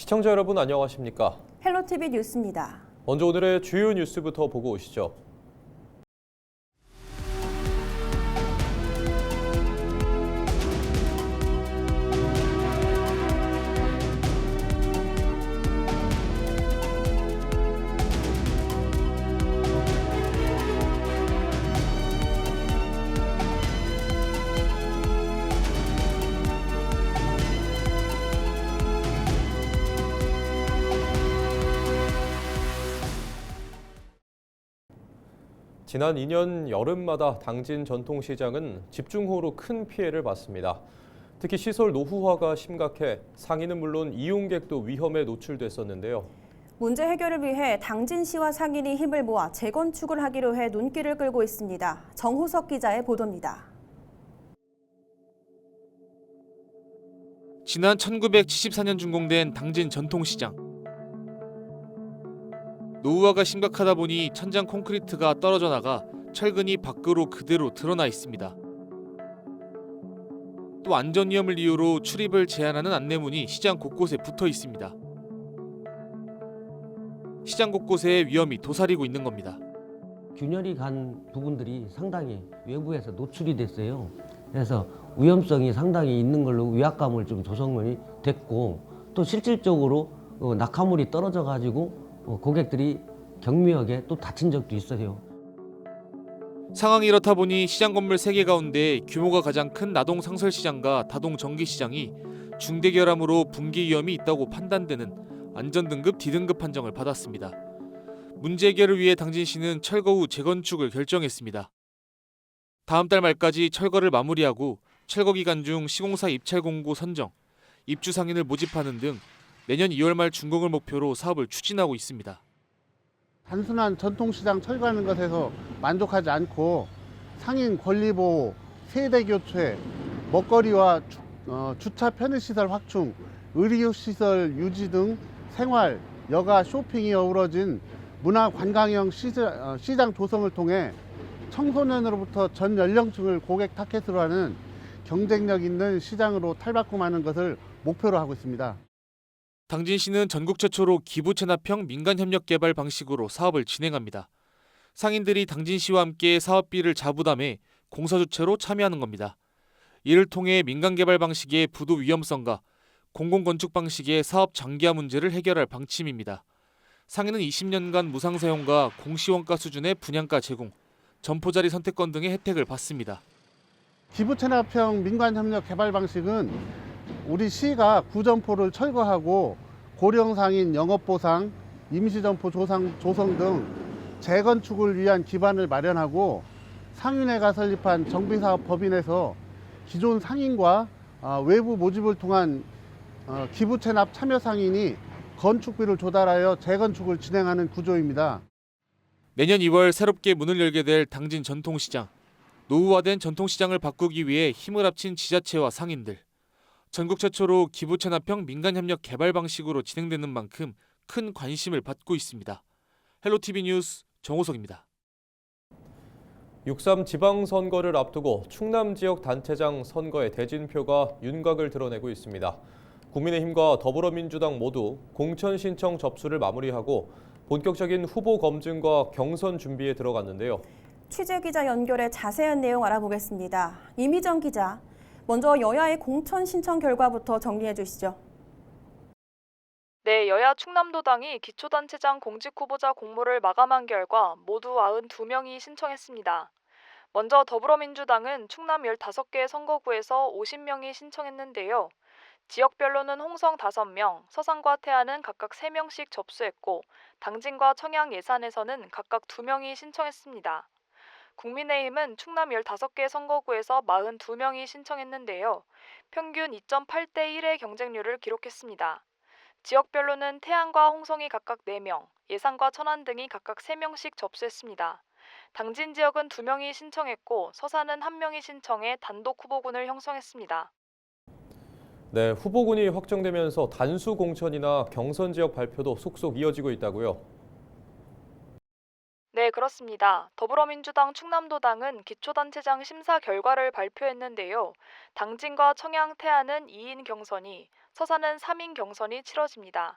시청자 여러분 안녕하십니까? 헬로티비 뉴스입니다. 먼저 오늘의 주요 뉴스부터 보고 오시죠. 지난 2년 여름마다 당진 전통시장은 집중호우로 큰 피해를 봤습니다. 특히 시설 노후화가 심각해 상인은 물론 이용객도 위험에 노출됐었는데요. 문제 해결을 위해 당진시와 상인이 힘을 모아 재건축을 하기로 해 눈길을 끌고 있습니다. 정호석 기자의 보도입니다. 지난 1974년 준공된 당진 전통시장. 노후화가 심각하다 보니 천장 콘크리트가 떨어져 나가 철근이 밖으로 그대로 드러나 있습니다. 또 안전 위험을 이유로 출입을 제한하는 안내문이 시장 곳곳에 붙어 있습니다. 시장 곳곳에 위험이 도사리고 있는 겁니다. 균열이 간 부분들이 상당히 외부에서 노출이 됐어요. 그래서 위험성이 상당히 있는 걸로 위압감을 좀 조성이 됐고, 또 실질적으로 낙하물이 떨어져 가지고 고객들이 경미하게 또 다친 적도 있어요. 상황이 이렇다 보니 시장 건물 3개 가운데 규모가 가장 큰 나동 상설시장과 다동 전기시장이 중대결함으로 붕괴 위험이 있다고 판단되는 안전등급 D등급 판정을 받았습니다. 문제 해결을 위해 당진시는 철거 후 재건축을 결정했습니다. 다음 달 말까지 철거를 마무리하고 철거 기간 중 시공사 입찰 공고 선정, 입주 상인을 모집하는 등 내년 2월 말 준공을 목표로 사업을 추진하고 있습니다. 단순한 전통시장 철거하는 것에서 만족하지 않고 상인 권리보호, 세대교체, 먹거리와 주차 편의시설 확충, 의료시설 유지 등 생활, 여가, 쇼핑이 어우러진 문화관광형 시장 조성을 통해 청소년으로부터 전 연령층을 고객 타겟으로 하는 경쟁력 있는 시장으로 탈바꿈하는 것을 목표로 하고 있습니다. 당진시는 전국 최초로 기부 체납형 민간협력 개발 방식으로 사업을 진행합니다. 상인들이 당진시와 함께 사업비를 자부담해 공사주체로 참여하는 겁니다. 이를 통해 민간개발 방식의 부도 위험성과 공공건축 방식의 사업 장기화 문제를 해결할 방침입니다. 상인은 20년간 무상사용과 공시원가 수준의 분양가 제공, 점포자리 선택권 등의 혜택을 받습니다. 기부체납형 민간협력 개발 방식은 우리 시가 구점포를 철거하고 고령상인 영업보상, 임시점포 조성 등 재건축을 위한 기반을 마련하고 상인회가 설립한 정비사업법인에서 기존 상인과 외부 모집을 통한 기부체납 참여 상인이 건축비를 조달하여 재건축을 진행하는 구조입니다. 내년 2월 새롭게 문을 열게 될 당진 전통시장. 노후화된 전통시장을 바꾸기 위해 힘을 합친 지자체와 상인들. 전국 최초로 기부체납형 민간협력 개발 방식으로 진행되는 만큼 큰 관심을 받고 있습니다. 헬로티비 뉴스 정호석입니다. 6.3 지방선거를 앞두고 충남 지역 단체장 선거의 대진표가 윤곽을 드러내고 있습니다. 국민의힘과 더불어민주당 모두 공천 신청 접수를 마무리하고 본격적인 후보 검증과 경선 준비에 들어갔는데요. 취재기자 연결해 자세한 내용 알아보겠습니다. 이미정 기자, 먼저 여야의 공천 신청 결과부터 정리해 주시죠. 네, 여야 충남도당이 기초단체장 공직 후보자 공모를 마감한 결과 모두 92명이 신청했습니다. 먼저 더불어민주당은 충남 15개 선거구에서 50명이 신청했는데요. 지역별로는 홍성 5명, 서산과 태안은 각각 3명씩 접수했고 당진과 청양 예산에서는 각각 2명이 신청했습니다. 국민의힘은 충남 15개 선거구에서 42명이 신청했는데요. 평균 2.8대 1의 경쟁률을 기록했습니다. 지역별로는 태안과 홍성이 각각 4명, 예산과 천안 등이 각각 3명씩 접수했습니다. 당진 지역은 2명이 신청했고 서산은 1명이 신청해 단독 후보군을 형성했습니다. 네, 후보군이 확정되면서 단수 공천이나 경선 지역 발표도 속속 이어지고 있다고요. 네, 그렇습니다. 더불어민주당 충남도당은 기초단체장 심사 결과를 발표했는데요. 당진과 청양, 태안은 2인 경선이, 서산은 3인 경선이 치러집니다.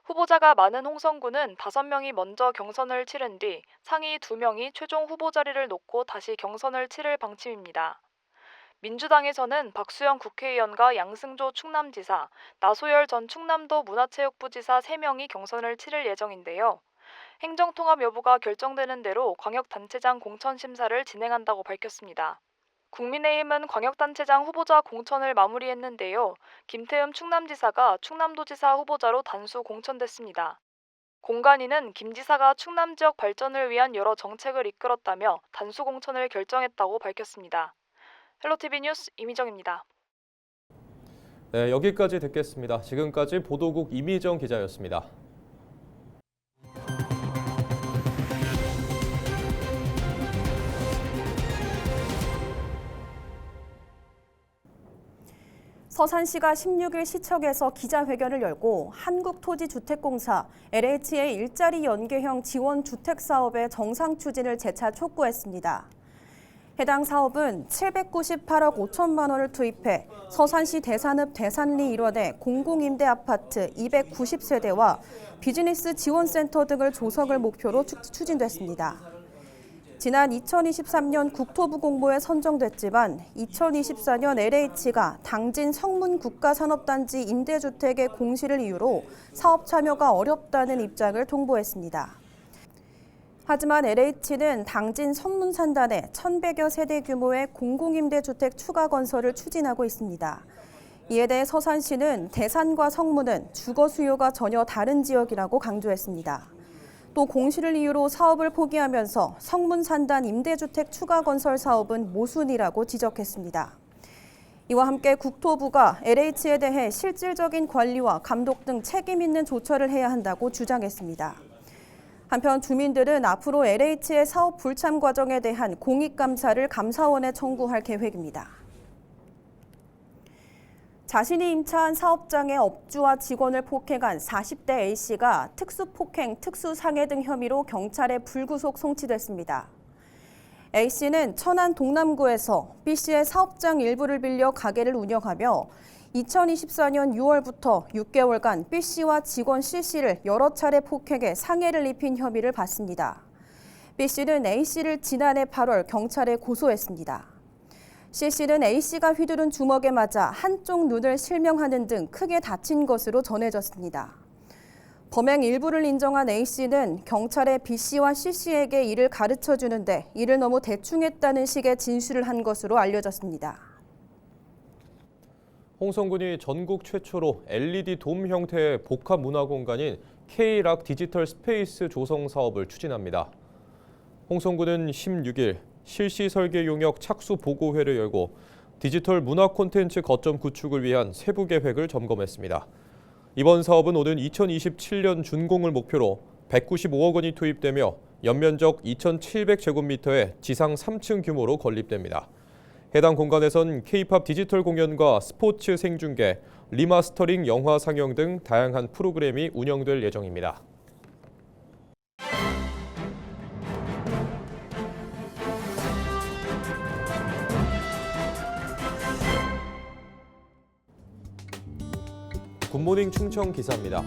후보자가 많은 홍성군은 5명이 먼저 경선을 치른 뒤 상위 2명이 최종 후보 자리를 놓고 다시 경선을 치를 방침입니다. 민주당에서는 박수영 국회의원과 양승조 충남지사, 나소열 전 충남도 문화체육부지사 3명이 경선을 치를 예정인데요. 행정통합 여부가 결정되는 대로 광역단체장 공천 심사를 진행한다고 밝혔습니다. 국민의힘은 광역단체장 후보자 공천을 마무리했는데요. 김태흠 충남지사가 충남도지사 후보자로 단수 공천됐습니다. 공관위는 김 지사가 충남 지역 발전을 위한 여러 정책을 이끌었다며 단수 공천을 결정했다고 밝혔습니다. 헬로티비 뉴스 이미정입니다. 네, 여기까지 듣겠습니다. 지금까지 보도국 이미정 기자였습니다. 서산시가 16일 시청에서 기자회견을 열고 한국토지주택공사 LH의 일자리 연계형 지원 주택 사업의 정상 추진을 재차 촉구했습니다. 해당 사업은 798억 5천만 원을 투입해 서산시 대산읍 대산리 일원의 공공임대 아파트 290세대와 비즈니스 지원센터 등을 조성을 목표로 추진됐습니다. 지난 2023년 국토부 공모에 선정됐지만 2024년 LH가 당진 성문 국가산업단지 임대주택의 공시를 이유로 사업 참여가 어렵다는 입장을 통보했습니다. 하지만 LH는 당진 성문산단에 1,100여 세대 규모의 공공임대주택 추가 건설을 추진하고 있습니다. 이에 대해 서산시는 대산과 성문은 주거 수요가 전혀 다른 지역이라고 강조했습니다. 또 공시를 이유로 사업을 포기하면서 성문산단 임대주택 추가 건설 사업은 모순이라고 지적했습니다. 이와 함께 국토부가 LH에 대해 실질적인 관리와 감독 등 책임 있는 조처를 해야 한다고 주장했습니다. 한편 주민들은 앞으로 LH의 사업 불참 과정에 대한 공익감사를 감사원에 청구할 계획입니다. 자신이 임차한 사업장의 업주와 직원을 폭행한 40대 A씨가 특수폭행, 특수상해 등 혐의로 경찰에 불구속 송치됐습니다. A씨는 천안 동남구에서 B씨의 사업장 일부를 빌려 가게를 운영하며 2024년 6월부터 6개월간 B씨와 직원 C씨를 여러 차례 폭행해 상해를 입힌 혐의를 받습니다. B씨는 A씨를 지난해 8월 경찰에 고소했습니다. C씨는 A씨가 휘두른 주먹에 맞아 한쪽 눈을 실명하는 등 크게 다친 것으로 전해졌습니다. 범행 일부를 인정한 A씨는 경찰에 B씨와 C씨에게 이를 가르쳐주는데 이를 너무 대충 했다는 식의 진술을 한 것으로 알려졌습니다. 홍성군이 전국 최초로 LED 돔 형태의 복합 문화 공간인 K락 디지털 스페이스 조성 사업을 추진합니다. 홍성군은 16일 실시 설계 용역 착수 보고회를 열고 디지털 문화 콘텐츠 거점 구축을 위한 세부 계획을 점검했습니다. 이번 사업은 오는 2027년 준공을 목표로 195억 원이 투입되며 연면적 2,700제곱미터의 지상 3층 규모로 건립됩니다. 해당 공간에선 K-팝 디지털 공연과 스포츠 생중계, 리마스터링 영화 상영 등 다양한 프로그램이 운영될 예정입니다. 굿모닝 충청 기사입니다.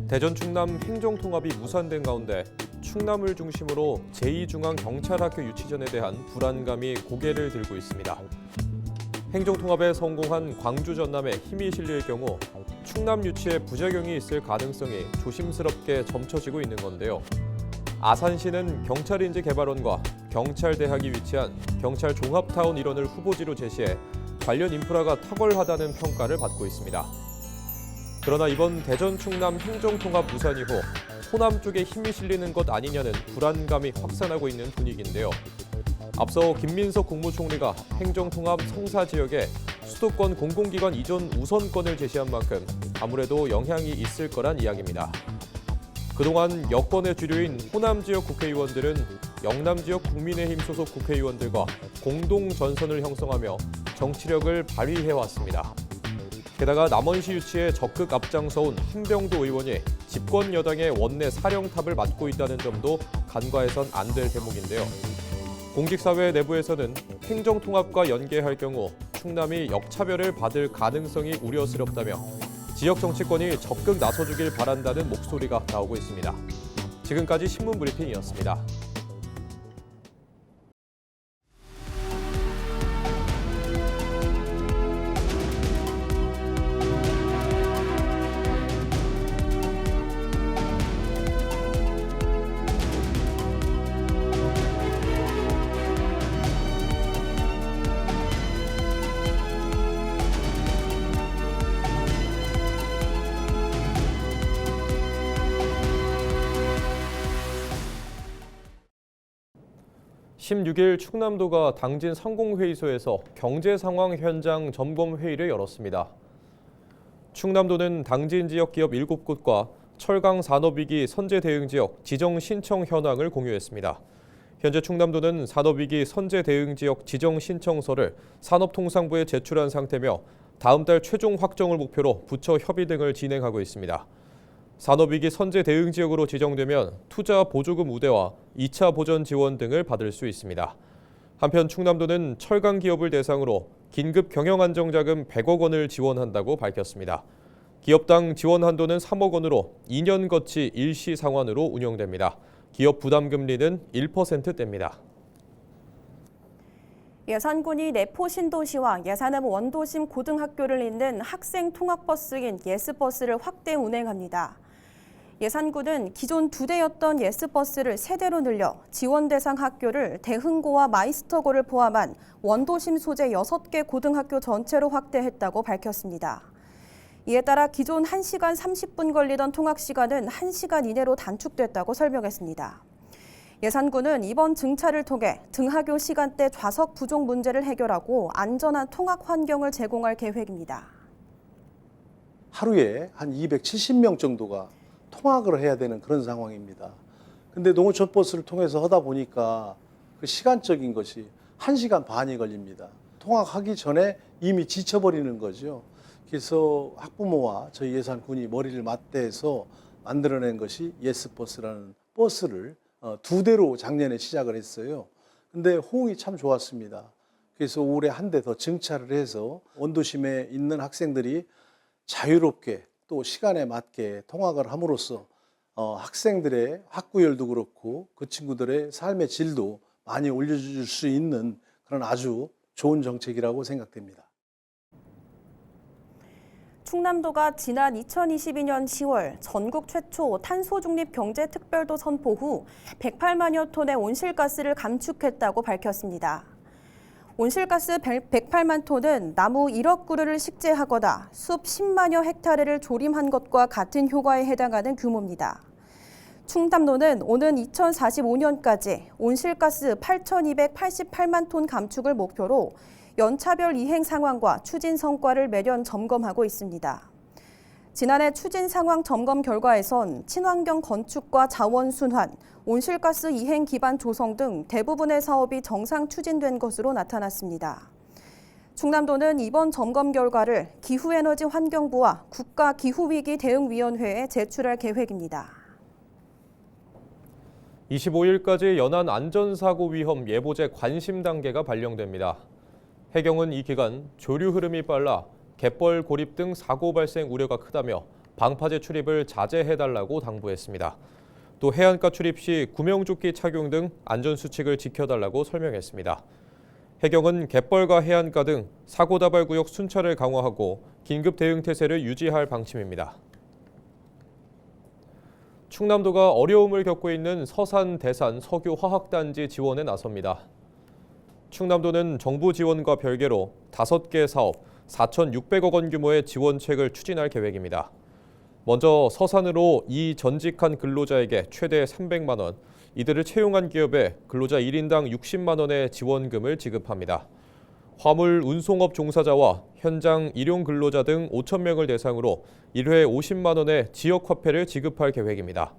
대전 충남 행정통합이 무산된 가운데 충남을 중심으로 제2중앙경찰학교 유치전에 대한 불안감이 고개를 들고 있습니다. 행정통합에 성공한 광주 전남에 힘이 실릴 경우 충남 유치에 부작용이 있을 가능성이 조심스럽게 점쳐지고 있는 건데요. 아산시는 경찰인재개발원과 경찰대학이 위치한 경찰 종합타운 일원을 후보지로 제시해 관련 인프라가 탁월하다는 평가를 받고 있습니다. 그러나 이번 대전 충남 행정통합 무산 이후 호남 쪽에 힘이 실리는 것 아니냐는 불안감이 확산하고 있는 분위기인데요. 앞서 김민석 국무총리가 행정통합 성사 지역에 수도권 공공기관 이전 우선권을 제시한 만큼 아무래도 영향이 있을 거란 이야기입니다. 그동안 여권의 주류인 호남 지역 국회의원들은 영남 지역 국민의힘 소속 국회의원들과 공동 전선을 형성하며 정치력을 발휘해왔습니다. 게다가 남원시 유치에 적극 앞장서온 한병도 의원이 집권 여당의 원내 사령탑을 맡고 있다는 점도 간과해선 안 될 대목인데요. 공직사회 내부에서는 행정통합과 연계할 경우 충남이 역차별을 받을 가능성이 우려스럽다며 지역 정치권이 적극 나서주길 바란다는 목소리가 나오고 있습니다. 지금까지 신문 브리핑이었습니다. (16일) 충남도가 당진 상공회의소에서 경제 상황 현장 점검 회의를 열었습니다. 충남도는 당진 지역 기업 7곳과 철강 산업위기 선제 대응 지역 지정 신청 현황을 공유했습니다. 현재 충남도는 산업위기 선제 대응 지역 지정 신청서를 산업통상부에 제출한 상태며 다음 달 최종 확정을 목표로 부처 협의 등을 진행하고 있습니다. 산업위기 선제 대응 지역으로 지정되면 투자 보조금 우대와 2차 보전 지원 등을 받을 수 있습니다. 한편 충남도는 철강 기업을 대상으로 긴급 경영 안정자금 100억 원을 지원한다고 밝혔습니다. 기업당 지원 한도는 3억 원으로 2년 거치 일시 상환으로 운영됩니다. 기업 부담 금리는 1%대입니다. 예산군이 내포 신도시와 예산읍 원도심 고등학교를 잇는 학생 통학버스인 예스버스를 확대 운행합니다. 예산군은 기존 2대였던 예스버스를 3대로 늘려 지원 대상 학교를 대흥고와 마이스터고를 포함한 원도심 소재 6개 고등학교 전체로 확대했다고 밝혔습니다. 이에 따라 기존 1시간 30분 걸리던 통학 시간은 1시간 이내로 단축됐다고 설명했습니다. 예산군은 이번 증차를 통해 등하교 시간대 좌석 부족 문제를 해결하고 안전한 통학 환경을 제공할 계획입니다. 하루에 한 270명 정도가 통학을 해야 되는 그런 상황입니다. 근데 농어촌 버스를 통해서 하다 보니까 그 시간적인 것이 1시간 반이 걸립니다. 통학하기 전에 이미 지쳐버리는 거죠. 그래서 학부모와 저희 예산군이 머리를 맞대서 만들어낸 것이 예스버스라는 버스를 2대로 작년에 시작을 했어요. 근데 호응이 참 좋았습니다. 그래서 올해 1대 더 증차를 해서 원도심에 있는 학생들이 자유롭게 또 시간에 맞게 통학을 함으로써 학생들의 학구열도 그렇고 그 친구들의 삶의 질도 많이 올려줄 수 있는 그런 아주 좋은 정책이라고 생각됩니다. 충남도가 지난 2022년 10월 전국 최초 탄소 중립 경제 특별도 선포 후 108만여 톤의 온실가스를 감축했다고 밝혔습니다. 온실가스 108만 톤은 나무 1억 그루를 식재하거나 숲 10만여 헥타르를 조림한 것과 같은 효과에 해당하는 규모입니다. 충남도는 오는 2045년까지 온실가스 8,288만 톤 감축을 목표로 연차별 이행 상황과 추진 성과를 매년 점검하고 있습니다. 지난해 추진 상황 점검 결과에선 친환경 건축과 자원 순환, 온실가스 이행 기반 조성 등 대부분의 사업이 정상 추진된 것으로 나타났습니다. 충남도는 이번 점검 결과를 기후에너지 환경부와 국가기후위기 대응위원회에 제출할 계획입니다. 25일까지 연안 안전사고 위험 예보제 관심 단계가 발령됩니다. 해경은 이 기간 조류 흐름이 빨라 갯벌 고립 등 사고 발생 우려가 크다며 방파제 출입을 자제해달라고 당부했습니다. 또 해안가 출입 시 구명조끼 착용 등 안전수칙을 지켜달라고 설명했습니다. 해경은 갯벌과 해안가 등 사고 다발 구역 순찰을 강화하고 긴급 대응 태세를 유지할 방침입니다. 충남도가 어려움을 겪고 있는 서산 대산 석유화학단지 지원에 나섭니다. 충남도는 정부 지원과 별개로 5개 사업 4,600억 원 규모의 지원책을 추진할 계획입니다. 먼저 서산으로 전직한 근로자에게 최대 300만 원, 이들을 채용한 기업에 근로자 1인당 60만 원의 지원금을 지급합니다. 화물 운송업 종사자와 현장 일용 근로자 등 5천 명을 대상으로 1회 50만 원의 지역화폐를 지급할 계획입니다.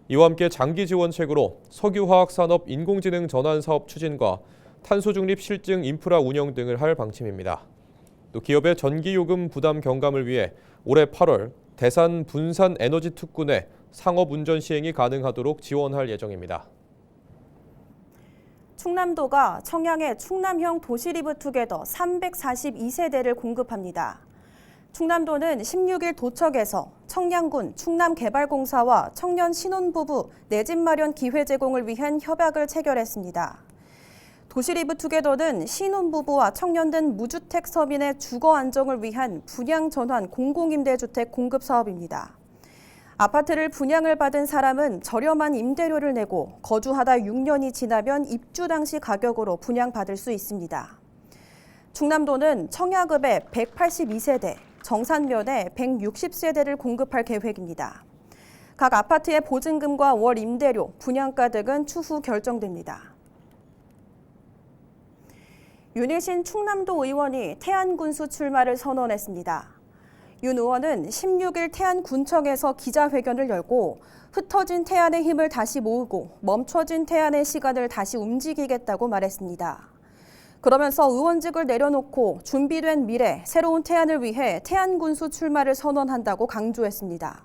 이와 함께 장기 지원책으로 석유화학산업 인공지능 전환 사업 추진과 탄소중립 실증 인프라 운영 등을 할 방침입니다. 또 기업의 전기요금 부담 경감을 위해 올해 8월 대산 분산 에너지 특구 내 상업 운전 시행이 가능하도록 지원할 예정입니다. 충남도가 청양에 충남형 도시리브투게더 342세대를 공급합니다. 충남도는 16일 도척에서 청양군 충남개발공사와 청년 신혼부부 내 집 마련 기회 제공을 위한 협약을 체결했습니다. 도시리브투게더는 신혼부부와 청년 등 무주택 서민의 주거 안정을 위한 분양 전환 공공임대주택 공급 사업입니다. 아파트를 분양을 받은 사람은 저렴한 임대료를 내고 거주하다 6년이 지나면 입주 당시 가격으로 분양받을 수 있습니다. 충남도는 청야급에 182세대, 정산면에 160세대를 공급할 계획입니다. 각 아파트의 보증금과 월 임대료, 분양가 등은 추후 결정됩니다. 윤일신 충남도 의원이 태안군수 출마를 선언했습니다. 윤 의원은 16일 태안군청에서 기자회견을 열고 흩어진 태안의 힘을 다시 모으고 멈춰진 태안의 시간을 다시 움직이겠다고 말했습니다. 그러면서 의원직을 내려놓고 준비된 미래, 새로운 태안을 위해 태안군수 출마를 선언한다고 강조했습니다.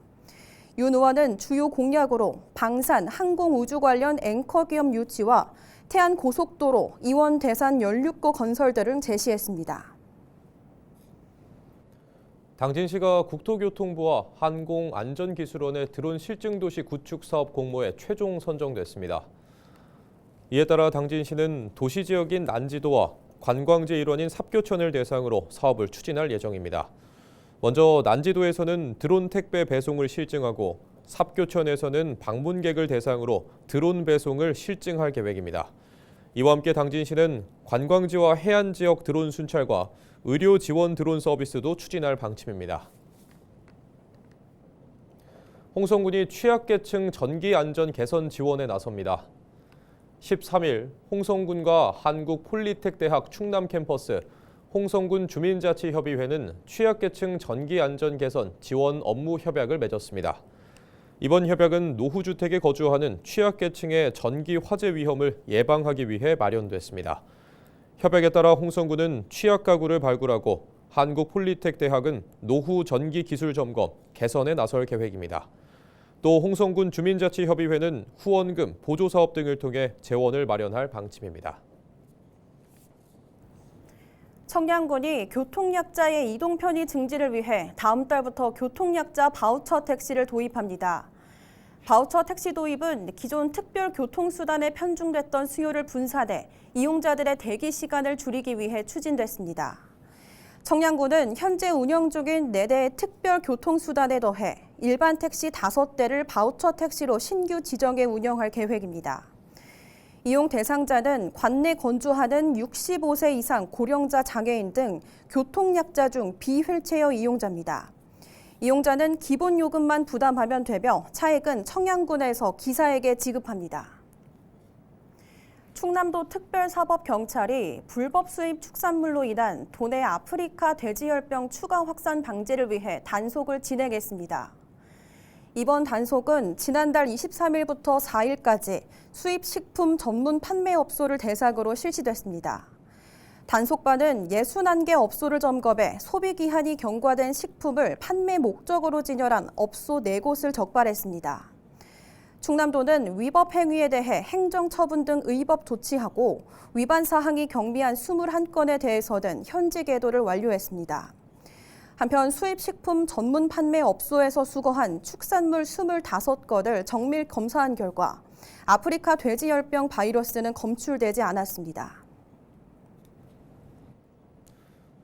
윤 의원은 주요 공약으로 방산, 항공, 우주 관련 앵커 기업 유치와 태안 고속도로, 이원 대산 연륙고 건설 등을 제시했습니다. 당진시가 국토교통부와 항공안전기술원의 드론 실증도시 구축 사업 공모에 최종 선정됐습니다. 이에 따라 당진시는 도시지역인 난지도와 관광지 일원인 삽교천을 대상으로 사업을 추진할 예정입니다. 먼저 난지도에서는 드론 택배 배송을 실증하고 삽교천에서는 방문객을 대상으로 드론 배송을 실증할 계획입니다. 이와 함께 당진시는 관광지와 해안지역 드론 순찰과 의료 지원 드론 서비스도 추진할 방침입니다. 홍성군이 취약계층 전기 안전 개선 지원에 나섭니다. 13일 홍성군과 한국폴리텍대학 충남 캠퍼스, 홍성군 주민자치협의회는 취약계층 전기 안전 개선 지원 업무 협약을 맺었습니다. 이번 협약은 노후주택에 거주하는 취약계층의 전기 화재 위험을 예방하기 위해 마련됐습니다. 협약에 따라 홍성군은 취약 가구를 발굴하고 한국폴리텍대학은 노후 전기 기술 점검, 개선에 나설 계획입니다. 또 홍성군 주민자치협의회는 후원금, 보조사업 등을 통해 재원을 마련할 방침입니다. 청양군이 교통약자의 이동 편의 증진을 위해 다음 달부터 교통약자 바우처 택시를 도입합니다. 바우처 택시 도입은 기존 특별 교통수단에 편중됐던 수요를 분산해 이용자들의 대기 시간을 줄이기 위해 추진됐습니다. 청양군은 현재 운영 중인 4대의 특별 교통수단에 더해 일반 택시 5대를 바우처 택시로 신규 지정해 운영할 계획입니다. 이용 대상자는 관내 거주하는 65세 이상 고령자 장애인 등 교통약자 중 비휠체어 이용자입니다. 이용자는 기본 요금만 부담하면 되며 차액은 청양군에서 기사에게 지급합니다. 충남도 특별사법경찰이 불법 수입 축산물로 인한 도내 아프리카 돼지열병 추가 확산 방지를 위해 단속을 진행했습니다. 이번 단속은 지난달 23일부터 4일까지 수입식품 전문 판매업소를 대상으로 실시됐습니다. 단속반은 61개 업소를 점검해 소비기한이 경과된 식품을 판매 목적으로 진열한 업소 4곳을 적발했습니다. 충남도는 위법 행위에 대해 행정처분 등 의법 조치하고 위반 사항이 경미한 21건에 대해서는 현지 계도를 완료했습니다. 한편 수입식품 전문 판매 업소에서 수거한 축산물 25건을 정밀 검사한 결과 아프리카 돼지열병 바이러스는 검출되지 않았습니다.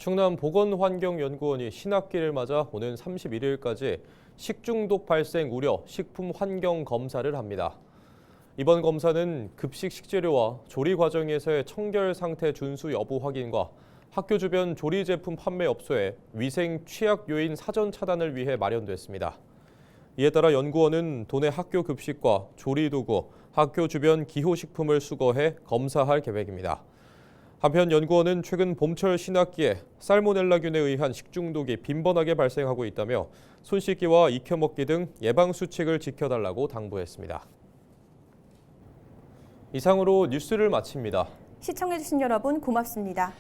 충남보건환경연구원이 신학기를 맞아 오는 31일까지 식중독 발생 우려 식품 환경 검사를 합니다. 이번 검사는 급식 식재료와 조리 과정에서의 청결 상태 준수 여부 확인과 학교 주변 조리 제품 판매 업소의 위생 취약 요인 사전 차단을 위해 마련됐습니다. 이에 따라 연구원은 도내 학교 급식과 조리 도구, 학교 주변 기호식품을 수거해 검사할 계획입니다. 한편 연구원은 최근 봄철 신학기에 살모넬라균에 의한 식중독이 빈번하게 발생하고 있다며 손 씻기와 익혀 먹기 등 예방 수칙을 지켜달라고 당부했습니다. 이상으로 뉴스를 마칩니다. 시청해주신 여러분 고맙습니다.